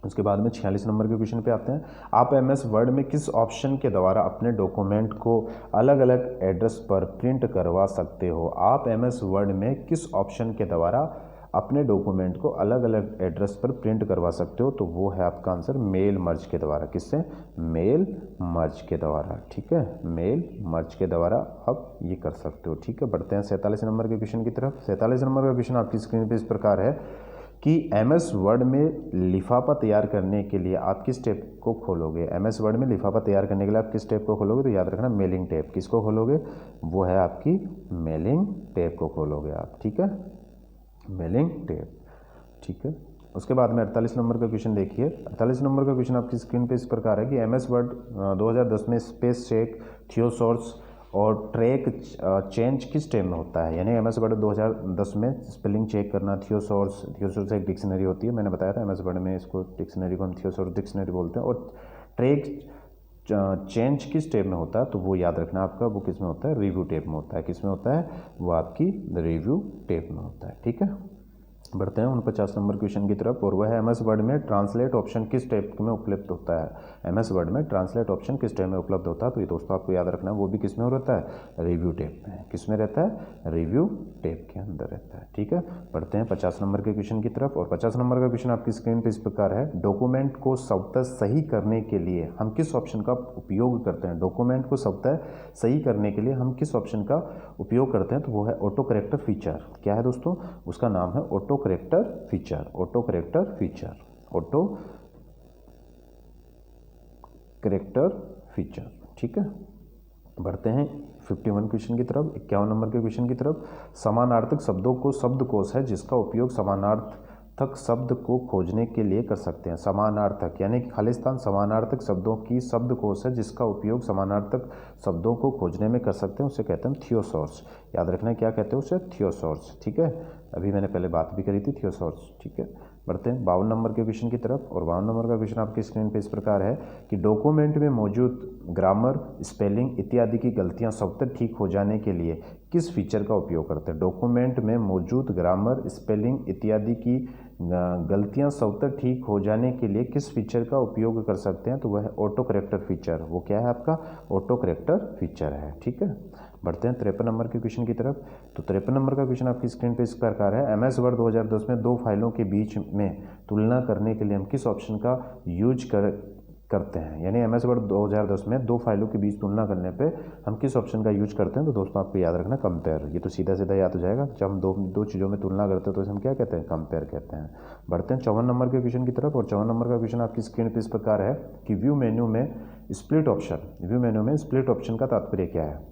उसके बाद में 46 नंबर के क्वेश्चन पे आते हैं। आप एमएस वर्ड में किस ऑप्शन के द्वारा अपने डॉक्यूमेंट को अलग अलग एड्रेस पर प्रिंट करवा सकते हो? आप एमएस वर्ड में किस ऑप्शन के द्वारा अपने डॉक्यूमेंट को अलग अलग एड्रेस पर प्रिंट करवा सकते हो? तो वो है आपका आंसर मेल मर्ज के द्वारा। किससे? मेल मर्ज के द्वारा, ठीक है। मेल मर्ज के द्वारा आप ये कर सकते हो, ठीक है। बढ़ते हैं 47 नंबर के क्वेश्चन की तरफ। 47 नंबर का क्वेश्चन आपकी स्क्रीन पे इस प्रकार है कि एमएस वर्ड में लिफाफा तैयार करने के लिए आप किस टैब को खोलोगे? एमएस वर्ड में लिफाफा तैयार करने के लिए आप किस टैब को खोलोगे? तो याद रखना मेलिंग टैब। किसको खोलोगे? वो है आपकी मेलिंग टैब को खोलोगे आप, ठीक है। मेलिंग टैब, ठीक है। उसके बाद में 48 नंबर का क्वेश्चन देखिए। 48 नंबर का क्वेश्चन आपकी स्क्रीन पे इस प्रकार है कि एमएस वर्ड 2010 में स्पेस चेक, थियोसॉर्स और ट्रैक चेंज किस टाइम में होता है? यानी एमएस वर्ड 2010 में स्पेलिंग चेक करना, थियोसॉर्स एक डिक्शनरी होती है, मैंने बताया था एमएस वर्ड में इसको डिक्शनरी को हम थियोसॉर्स डिक्शनरी बोलते हैं। और ट्रैक चेंज किस टाइप में होता है? तो वो याद रखना आपका, वो किस में होता है? रिव्यू टाइप में होता है। किस में होता है? वो आपकी रिव्यू टाइप में होता है, ठीक है। बढ़ते हैं 49 नंबर क्वेश्चन की तरफ, और वह है एमएस वर्ड में ट्रांसलेट ऑप्शन किस टाइप में उपलब्ध होता है? एमएस वर्ड में ट्रांसलेट ऑप्शन किस टाइप में उपलब्ध होता है? तो ये दोस्तों आपको याद रखना है, वो भी किस में रहता है? रिव्यू टैब में। किस में रहता है? रिव्यू टैब के अंदर रहता है, ठीक है। बढ़ते हैं 50 नंबर के क्वेश्चन की तरफ, और 50 नंबर का क्वेश्चन आपकी स्क्रीन पर इस प्रकार है। डॉक्यूमेंट को स्वतः सही करने के लिए हम किस ऑप्शन का उपयोग करते हैं? डॉक्यूमेंट को स्वतः सही करने के लिए हम किस ऑप्शन का उपयोग करते हैं? तो वो है ऑटो करेक्टर फीचर। क्या है दोस्तों? उसका नाम है auto character feature. Auto character feature, auto character feature, ठीक है। बढ़ते हैं 51 क्वेश्चन की तरफ, 51 नंबर के क्वेश्चन की तरफ। समानार्थक शब्दों को शब्दकोश है जिसका उपयोग समानार्थक शब्द को खोजने के लिए कर सकते हैं। समानार्थक यानी कि खालिस्तान समानार्थक शब्दों की शब्दकोश है जिसका उपयोग समानार्थक शब्दों को खोजने में कर सकते हैं, उसे कहते हैं थियोसॉर्स। याद रखना है क्या कहते हैं उसे? थियोसॉर्स, ठीक है। अभी मैंने पहले बात भी करी थी थियोसॉर्स, ठीक है। बढ़ते हैं 52 नंबर के क्वेश्चन की तरफ, और 52 नंबर का क्वेश्चन आपकी स्क्रीन पे इस प्रकार है कि डॉक्यूमेंट में मौजूद ग्रामर, स्पेलिंग इत्यादि की गलतियां स्वतः ठीक हो जाने के लिए किस फीचर का उपयोग करते हैं? डॉक्यूमेंट में मौजूद ग्रामर, स्पेलिंग इत्यादि की गलतियां स्वतः ठीक हो जाने के लिए किस फीचर का उपयोग कर सकते हैं? तो वह है ऑटो करेक्टर फीचर। वो क्या है आपका? ऑटो करेक्टर फीचर है, ठीक है। बढ़ते हैं 53 नंबर के क्वेश्चन की तरफ। तो 53 नंबर का क्वेश्चन आपकी स्क्रीन पे इस प्रकार है। एमएस वर्ड 2010 में दो फाइलों के बीच में तुलना करने के लिए हम किस ऑप्शन का यूज करते हैं? यानी एमएस वर्ड 2010 में दो फाइलों के बीच तुलना करने पे हम किस ऑप्शन का यूज करते हैं? तो दोस्तों आपको याद रखना कंपेयर। ये तो सीधा सीधा याद हो जाएगा, जब हम दो चीज़ों में तुलना करते हैं तो इसे हम क्या कहते हैं? कंपेयर कहते हैं। बढ़ते हैं 54 नंबर के क्वेश्चन की तरफ, और 54 नंबर का क्वेश्चन आपकी स्क्रीन पर इस प्रकार है कि व्यू मेन्यू में स्प्लिट ऑप्शन का तात्पर्य क्या है?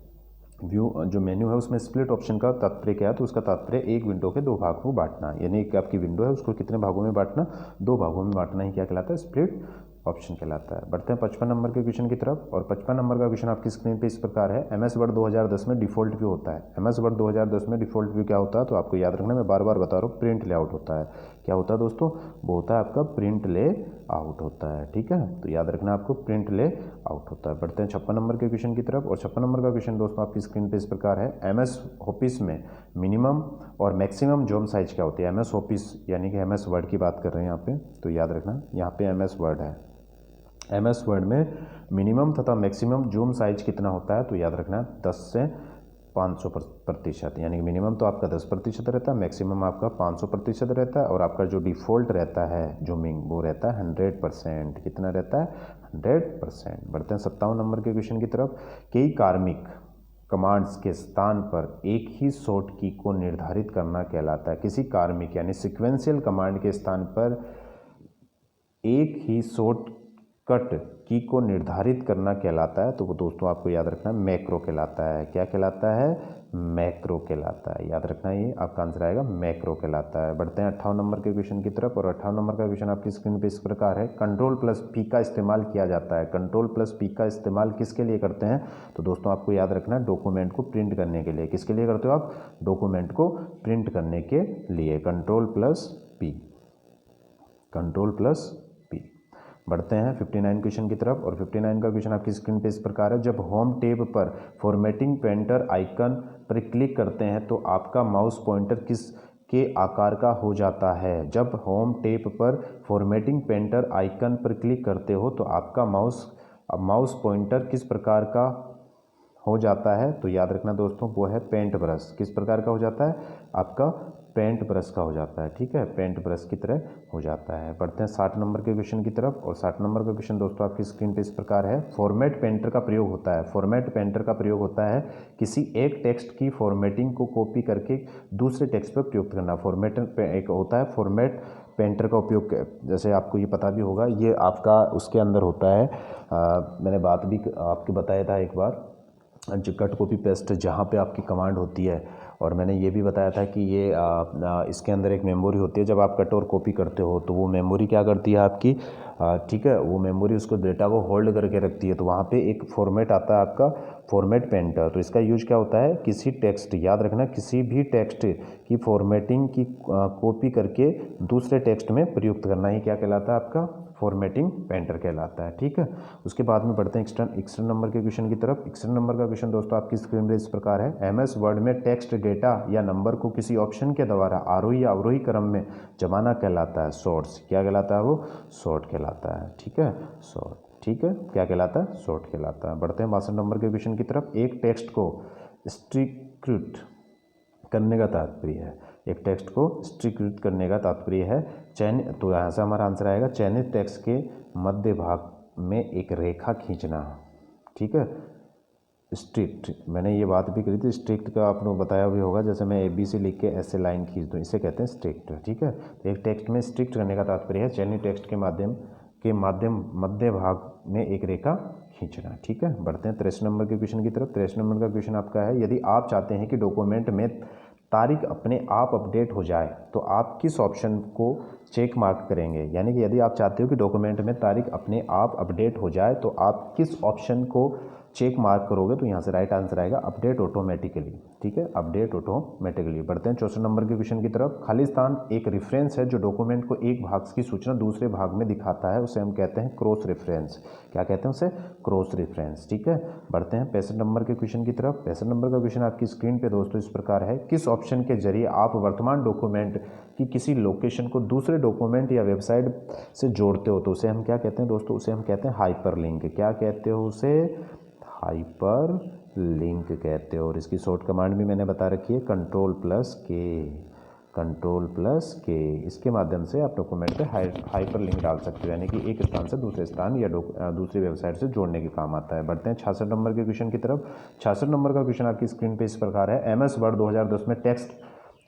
व्यू जो मेन्यू है उसमें स्प्लिट ऑप्शन का तात्पर्य क्या है? तो उसका तात्पर्य एक विंडो के दो भागों में बांटना, यानी एक आपकी विंडो है उसको कितने भागों में बांटना? दो भागों में बांटना ही क्या कहलाता है? स्प्लिट ऑप्शन कहलाता है। बढ़ते हैं 55 नंबर के क्वेश्चन की तरफ, और 55 नंबर का क्वेश्चन आपकी स्क्रीन पे इस प्रकार है। एमएस वर्ड 2010 में डिफॉल्ट व्यू होता है। एमएस वर्ड 2010 में डिफॉल्ट व्यू क्या होता है? तो आपको याद रखना, मैं बार बार बता रहा हूँ, प्रिंट लेआउट होता है। क्या होता है दोस्तों? वो होता है आपका प्रिंट ले आउट होता है, ठीक है। तो याद रखना आपको प्रिंट ले आउट होता है। बढ़ते हैं 56 नंबर के क्वेश्चन की तरफ, और 56 नंबर का क्वेश्चन दोस्तों आपकी स्क्रीन पे इस प्रकार है। एमएस ऑफिस में मिनिमम और मैक्सिमम जोन साइज क्या होती है? एमएस ऑफिस यानी कि एमएस वर्ड की बात कर रहे हैं यहाँ पे, तो याद रखना यहाँ पे एमएस वर्ड है। एमएस वर्ड में मिनिमम तथा मैक्सिमम जूम साइज कितना होता है? तो याद रखना 10 से 500%, यानी कि मिनिमम तो आपका 10% रहता है, मैक्सिमम आपका 500% रहता है, और आपका जो डिफ़ॉल्ट रहता है जूमिंग वो रहता है 100%। कितना रहता है? 100%। बढ़ते हैं 57 नंबर के क्वेश्चन की तरफ। कई कार्मिक कमांड्स के स्थान पर एक ही शॉर्ट की को निर्धारित करना कहलाता है। किसी कार्मिक यानी सिक्वेंशियल कमांड के स्थान पर एक ही शॉर्ट कट की को निर्धारित करना कहलाता है, तो वो दोस्तों आपको याद रखना है मैक्रो कहलाता है। क्या कहलाता है? मैक्रो कहलाता है। याद रखना, ये आपका आंसर आएगा मैक्रो कहलाता है। बढ़ते हैं 58 नंबर के क्वेश्चन की तरफ, और 58 नंबर का क्वेश्चन आपकी स्क्रीन पे इस प्रकार है, कंट्रोल प्लस पी का इस्तेमाल किया जाता है। कंट्रोल प्लस पी का इस्तेमाल किसके लिए करते हैं? तो दोस्तों आपको याद रखना है डॉक्यूमेंट को प्रिंट करने के लिए। किसके लिए करते हो आप? डॉक्यूमेंट को प्रिंट करने के लिए control plus P, control plus P. बढ़ते हैं 59 क्वेश्चन की तरफ, और 59 का क्वेश्चन आपकी स्क्रीन पे इस प्रकार है, जब होम टैब पर फॉर्मेटिंग पेंटर आइकन पर क्लिक करते हैं तो आपका माउस पॉइंटर किस के आकार का हो जाता है? जब होम टैब पर फॉर्मेटिंग पेंटर आइकन पर क्लिक करते हो तो आपका माउस पॉइंटर किस प्रकार का हो जाता है? तो याद रखना दोस्तों, वो है पेंट ब्रश। किस प्रकार का हो जाता है? आपका पेंट ब्रश का हो जाता है। ठीक है, पेंट ब्रश की तरह हो जाता है। बढ़ते हैं 60 नंबर के क्वेश्चन की तरफ, और 60 नंबर का क्वेश्चन दोस्तों आपकी स्क्रीन पे इस प्रकार है, फॉर्मेट पेंटर का प्रयोग होता है। फॉर्मेट पेंटर का प्रयोग होता है किसी एक टेक्स्ट की फॉर्मेटिंग को कॉपी करके दूसरे टेक्स्ट पर प्रयुक्त करना। फॉर्मेट एक होता है फॉर्मेट पेंटर का उपयोग, जैसे आपको ये पता भी होगा, ये आपका उसके अंदर होता है। मैंने बात भी आपको बताया था एक बार, जो कट कॉपी पेस्ट जहाँ पे आपकी कमांड होती है, और मैंने ये भी बताया था कि ये इसके अंदर एक मेमोरी होती है। जब आप कट और कॉपी करते हो तो वो मेमोरी क्या करती है आपकी, ठीक है, वो मेमोरी उसको डेटा को होल्ड करके रखती है। तो वहाँ पे एक फॉर्मेट आता है आपका फॉर्मेट पेंटर। तो इसका यूज क्या होता है? किसी टेक्स्ट, याद रखना, किसी भी टेक्स्ट की फॉर्मेटिंग की कॉपी करके दूसरे टेक्स्ट में प्रयुक्त करना ही क्या कहलाता है? आपका फॉर्मेटिंग पेंटर कहलाता है। ठीक है, उसके बाद में बढ़ते हैं एक्सटर्न नंबर के क्वेश्चन की तरफ। एक्सटर्न नंबर का क्वेश्चन दोस्तों आपकी स्क्रीन पर इस प्रकार है, एमएस वर्ड में टेक्स्ट डेटा या नंबर को किसी ऑप्शन के द्वारा आरोही या अवरोही क्रम में जमाना कहलाता है सॉर्ट्स। क्या कहलाता है? वो सॉर्ट कहलाता है। ठीक है, सॉर्ट। ठीक है, क्या कहलाता है? सॉर्ट कहलाता है। बढ़ते हैं 62 नंबर के क्वेश्चन की तरफ। एक टेक्स्ट को स्ट्रिक्ट करने का तात्पर्य है, एक टेक्स्ट को स्ट्रिक्ट करने का तात्पर्य है चयनित, तो यहाँ से हमारा आंसर आएगा चयनित टेक्स्ट के मध्य भाग में एक रेखा खींचना। ठीक है, स्ट्रिक्ट, मैंने ये बात भी करी थी, स्ट्रिक्ट का आपने बताया भी होगा, जैसे मैं ABC लिख के ऐसे लाइन खींच दूँ, इसे कहते हैं स्ट्रिक्ट। ठीक है, तो एक टेक्स्ट में स्ट्रिक्ट करने का तात्पर्य है चयनित टेक्स्ट के माध्यम मध्य भाग में एक रेखा खींचना। ठीक है, बढ़ते हैं 63 नंबर के क्वेश्चन की तरफ। 63 नंबर का क्वेश्चन आपका है, यदि आप चाहते हैं कि डॉक्यूमेंट में तारीख अपने आप अपडेट हो जाए तो आप किस ऑप्शन को चेक मार्क करेंगे? यानी कि यदि आप चाहते हो कि डॉक्यूमेंट में तारीख अपने आप अपडेट हो जाए तो आप किस ऑप्शन को चेक मार्क करोगे? तो यहाँ से राइट आंसर आएगा अपडेट ऑटोमेटिकली। ठीक है, अपडेट ऑटोमेटिकली। बढ़ते हैं 64 नंबर के क्वेश्चन की तरफ। खाली स्थान एक रेफरेंस है जो डॉक्यूमेंट को एक भाग की सूचना दूसरे भाग में दिखाता है, उसे हम कहते हैं क्रॉस रेफरेंस। क्या कहते हैं उसे? Cross reference. ठीक है, बढ़ते हैं 65 नंबर के क्वेश्चन की तरफ। 65 नंबर का क्वेश्चन आपकी स्क्रीन पे दोस्तों इस प्रकार है, किस ऑप्शन के जरिए आप वर्तमान डॉक्यूमेंट की किसी लोकेशन को दूसरे डॉक्यूमेंट या वेबसाइट से जोड़ते हो? तो उसे हम क्या कहते हैं दोस्तों? उसे हम कहते हैं हाइपरलिंक। क्या कहते हो उसे? हाइपर लिंक कहते हो। और इसकी शॉर्ट कमांड भी मैंने बता रखी है, कंट्रोल प्लस के, कंट्रोल प्लस के। इसके माध्यम से आप डॉक्यूमेंट पे हाइपर लिंक डाल सकते हो, यानी कि एक स्थान से दूसरे स्थान या दूसरी वेबसाइट से जोड़ने के काम आता है। बढ़ते हैं 66 नंबर के क्वेश्चन की तरफ। 66 नंबर का क्वेश्चन आपकी स्क्रीन पे इस प्रकार है, MS वर्ड 2010 में टेक्स्ट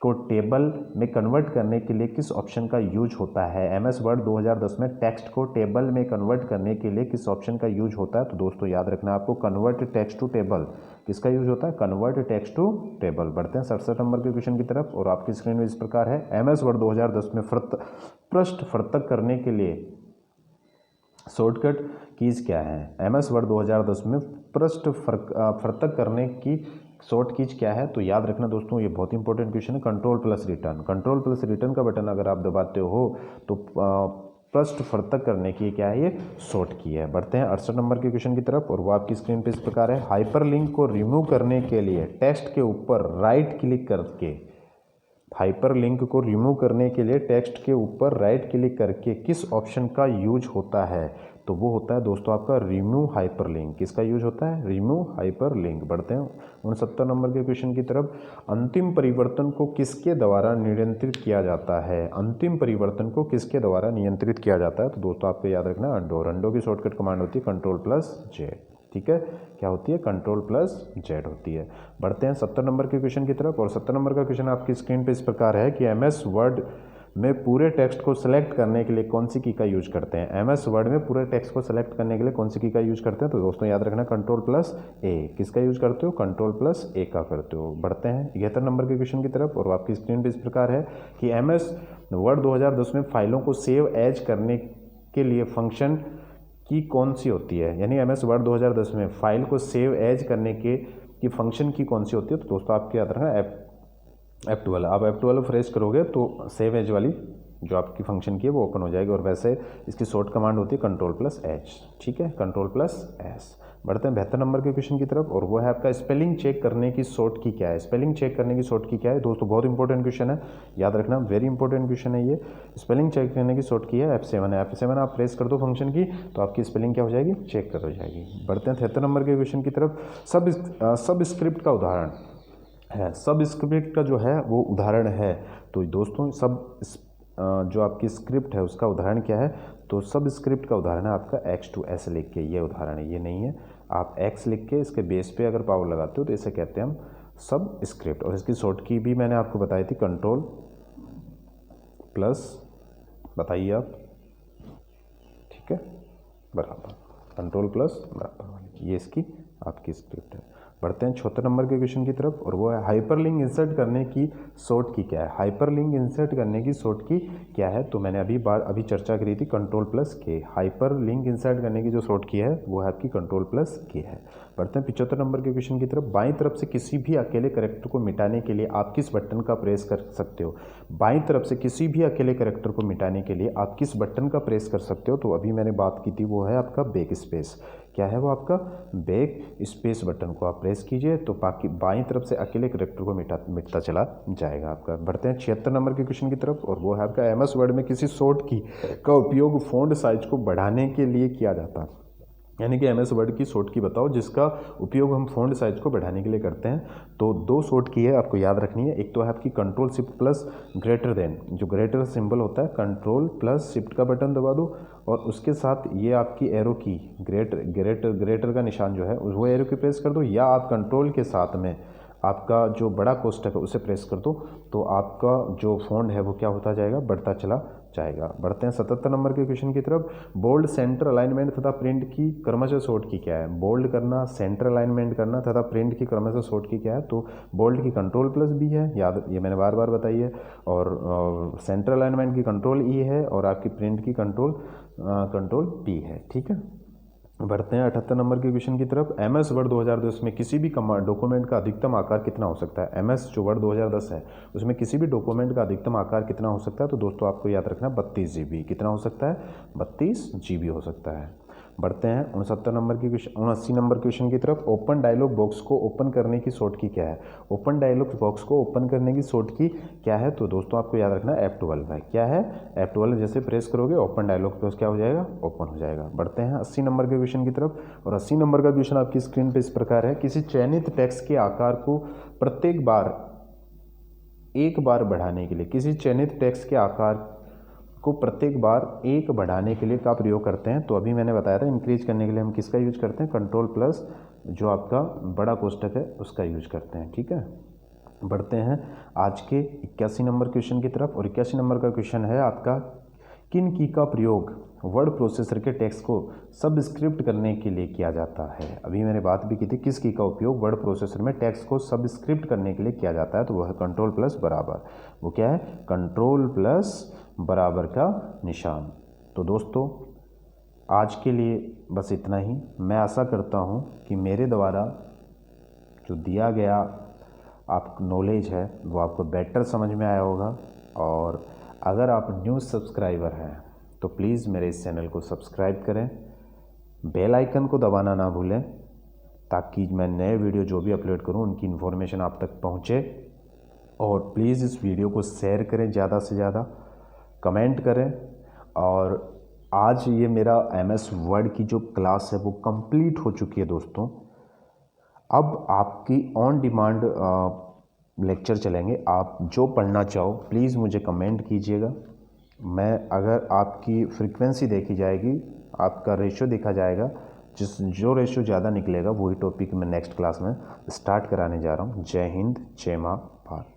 को टेबल में कन्वर्ट करने के लिए किस ऑप्शन का यूज होता है? MS वर्ड 2010 में टेक्स्ट को टेबल में कन्वर्ट करने के लिए किस ऑप्शन का यूज होता है? तो दोस्तों याद रखना आपको, कन्वर्ट टेक्स्ट टू टेबल। किसका यूज होता है? Convert text to table. बढ़ते हैं 67 नंबर के क्वेश्चन की तरफ, और आपकी स्क्रीन में इस प्रकार है, MS वर्ड 2010 में पृष्ठ फर्तक करने के लिए शॉर्टकट कीज क्या है? MS वर्ड 2010 में पृष्ठ फर्तक करने की शॉर्ट कीज क्या है? तो याद रखना दोस्तों, ये बहुत इंपॉर्टेंट क्वेश्चन है, control plus return. Control plus return का बटन अगर आप दबाते हो तो पृष्ठ फर्तक करने की क्या है? ये शॉर्ट की है। बढ़ते हैं 68 नंबर के क्वेश्चन की तरफ, और वो आपकी स्क्रीन पे इस प्रकार है, हाइपरलिंक को रिमूव करने के लिए टेक्स्ट के ऊपर राइट क्लिक करके, हाइपरलिंक को रिमूव करने के लिए टेक्स्ट के ऊपर राइट क्लिक करके किस ऑप्शन का यूज होता है? तो वो होता है दोस्तों आपका रिमूव हाइपरलिंक। किसका यूज होता है? Remove hyperlink. बढ़ते हैं 69 नंबर के क्वेश्चन की तरफ। अंतिम परिवर्तन को किसके द्वारा नियंत्रित किया जाता है? अंतिम परिवर्तन को किसके द्वारा नियंत्रित किया जाता है? तो दोस्तों आपको याद रखना, अंडो की शॉर्टकट कमांड होती है कंट्रोल प्लस जेड। ठीक है, क्या होती है? कंट्रोल प्लस जेड होती है। बढ़ते हैं 70 नंबर के क्वेश्चन की तरफ, और 70 नंबर का क्वेश्चन आपकी स्क्रीन पे इस प्रकार है कि MS वर्ड में पूरे टेक्स्ट को सेलेक्ट करने के लिए कौन सी की का यूज करते हैं? एमएस वर्ड में पूरे टेक्स्ट को सेलेक्ट करने के लिए कौन सी की का यूज करते हैं? तो दोस्तों याद रखना Ctrl+A। किसका यूज करते हो? Ctrl+A का करते हो। बढ़ते हैं 71 नंबर के क्वेश्चन की तरफ और आपकी स्क्रीन पर इस प्रकार है कि एमएस वर्ड 2010 में फाइलों को सेव एज करने के लिए फंक्शन की कौन सी होती है? यानी एमएस वर्ड 2010 में फाइल को सेव एज करने की फंक्शन की कौन सी होती है? तो दोस्तों आपके याद रखना F12। आप F12 प्रेस करोगे तो सेव एज वाली जो आपकी फंक्शन की है वो ओपन हो जाएगी और वैसे इसकी शॉर्ट कमांड होती है Ctrl+H। ठीक है, Ctrl+S। बढ़ते हैं 72 नंबर के क्वेश्चन की तरफ और वो है आपका स्पेलिंग चेक करने की शॉर्ट की क्या है? स्पेलिंग चेक करने की शॉर्ट की क्या है? दोस्तों बहुत इंपॉर्टेंट क्वेश्चन है, याद रखना, वेरी इंपॉर्टेंट क्वेश्चन है ये। स्पेलिंग चेक करने की शॉर्ट की है F7 है। F7 आप प्रेस कर दो फंक्शन की तो आपकी स्पेलिंग क्या हो जाएगी? चेक कर हो जाएगी। बढ़ते हैं 73 नंबर के क्वेश्चन की तरफ। सब स्क्रिप्ट का उदाहरण है, सब स्क्रिप्ट का जो है वो उदाहरण है। तो दोस्तों जो आपकी स्क्रिप्ट है उसका उदाहरण क्या है? तो सब स्क्रिप्ट का उदाहरण है आपका X2S लिख के, ये उदाहरण है, ये नहीं है। आप X लिख के इसके बेस पे अगर पावर लगाते हो तो इसे कहते हैं हम सब स्क्रिप्ट। और इसकी शॉर्ट की भी मैंने आपको बताई थी Ctrl+, बताइए आप, ठीक है, बराबर, Ctrl+ बराबर, ये इसकी आपकी स्क्रिप्ट है। बढ़ते हैं 76 नंबर के क्वेश्चन की तरफ और वो है हाइपरलिंक इंसर्ट करने की शॉर्ट की क्या है? हाइपरलिंक इंसर्ट करने की शॉर्ट की क्या है? तो मैंने अभी चर्चा करी थी Ctrl+K। हाइपरलिंक इंसर्ट करने की जो शॉर्ट की है वो है आपकी Ctrl+K है। बढ़ते हैं 75 नंबर के क्वेश्चन की तरफ। बाईं तरफ से किसी भी अकेले कैरेक्टर को मिटाने के लिए आप किस बटन का प्रेस कर सकते हो? बाईं तरफ से किसी भी अकेले कैरेक्टर को मिटाने के लिए आप किस बटन का प्रेस कर सकते हो? तो अभी मैंने बात की थी वो है आपका बैक स्पेस। क्या है वो आपका? बैक स्पेस बटन को आप प्रेस कीजिए तो बाकी बाईं तरफ से अकेले कैरेक्टर को मिटता चला जाएगा आपका। बढ़ते हैं 76 नंबर के क्वेश्चन की तरफ और वो है आपका एमएस वर्ड में किसी शॉर्ट की का उपयोग फ़ॉन्ट साइज को बढ़ाने के लिए किया जाता है। यानी कि एमएस वर्ड की शॉर्ट की बताओ जिसका उपयोग हम फ़ॉन्ट साइज को बढ़ाने के लिए करते हैं। तो दो शॉर्ट की है, आपको याद रखनी है। एक तो है आपकी Ctrl+Shift+, जो ग्रेटर सिंबल होता है, Ctrl+Shift का बटन दबा दो और उसके साथ ये आपकी एरो की ग्रेटर का निशान जो है वो एरो की प्रेस कर दो, या आप कंट्रोल के साथ में आपका जो बड़ा कोष्ठक है उसे प्रेस कर दो तो आपका जो फ़ॉन्ट है वो क्या होता जाएगा? बढ़ता चला जाएगा। बढ़ते हैं 77 नंबर के क्वेश्चन की तरफ। बोल्ड, सेंटर अलाइनमेंट तथा प्रिंट की क्रमशः शॉर्ट की क्या है? बोल्ड करना, सेंटर अलाइनमेंट करना तथा प्रिंट की क्रमशः शॉर्ट की क्या है? तो बोल्ड की Ctrl+B है, याद, ये मैंने बार बार बताई है। और सेंटर अलाइनमेंट की Ctrl+E है और आपकी प्रिंट की Ctrl+P है। ठीक है, बढ़ते हैं 78 नंबर के क्वेश्चन की तरफ। एमएस वर्ड 2010 में किसी भी डॉक्यूमेंट का अधिकतम आकार कितना हो सकता है? एमएस जो वर्ड 2010 है उसमें किसी भी डॉक्यूमेंट का अधिकतम आकार कितना हो सकता है? तो दोस्तों आपको याद रखना 32 GB। कितना हो सकता है? 32 GB हो सकता है। बढ़ते हैं 79 नंबर की 79 नंबर क्वेश्चन की तरफ। ओपन डायलॉग बॉक्स को ओपन करने की शॉर्ट की क्या है? ओपन डायलॉग बॉक्स को ओपन करने की शॉर्ट की क्या है? तो दोस्तों आपको याद रखना F12 है। क्या है? F12 जैसे प्रेस करोगे ओपन डायलॉग बॉक्स क्या हो जाएगा? ओपन हो जाएगा। बढ़ते हैं 80 नंबर के क्वेश्चन की तरफ और 80 नंबर का क्वेश्चन आपकी स्क्रीन पर इस प्रकार है। किसी चयनित टेक्स्ट के आकार को प्रत्येक बार एक बार बढ़ाने के लिए, किसी चयनित टेक्स्ट के आकार को प्रत्येक बार एक बढ़ाने के लिए का प्रयोग करते हैं? तो अभी मैंने बताया था इंक्रीज करने के लिए हम किसका यूज करते हैं? Ctrl+ जो आपका बड़ा कोष्ठक है उसका यूज करते हैं। ठीक है, बढ़ते हैं आज के 81 नंबर क्वेश्चन की तरफ और 81 नंबर का क्वेश्चन है आपका किन की का प्रयोग वर्ड प्रोसेसर के टेक्स्ट को सबस्क्रिप्ट करने के लिए किया जाता है? अभी मैंने बात भी की थी किस की का उपयोग वर्ड प्रोसेसर में टेक्स्ट को सबस्क्रिप्ट करने के लिए किया जाता है। तो वह है Ctrl+ बराबर, वो क्या है? Ctrl+ बराबर का निशान। तो दोस्तों आज के लिए बस इतना ही। मैं आशा करता हूँ कि मेरे द्वारा जो दिया गया आप नॉलेज है वो आपको बेटर समझ में आया होगा। और अगर आप न्यू सब्सक्राइबर हैं तो प्लीज़ मेरे इस चैनल को सब्सक्राइब करें, बेल आइकन को दबाना ना भूलें ताकि मैं नए वीडियो जो भी अपलोड करूं उनकी इन्फॉर्मेशन आप तक पहुंचे। और प्लीज़ इस वीडियो को शेयर करें ज़्यादा से ज़्यादा, कमेंट करें। और आज ये मेरा एमएस वर्ड की जो क्लास है वो कंप्लीट हो चुकी है दोस्तों। अब आपकी ऑन डिमांड लेक्चर चलेंगे। आप जो पढ़ना चाहो प्लीज़ मुझे कमेंट कीजिएगा। मैं अगर आपकी फ्रीक्वेंसी देखी जाएगी, आपका रेशियो देखा जाएगा, जो रेशियो ज़्यादा निकलेगा वही टॉपिक मैं नेक्स्ट क्लास में स्टार्ट कराने जा रहा हूँ। जय हिंद, जय माँ भारत।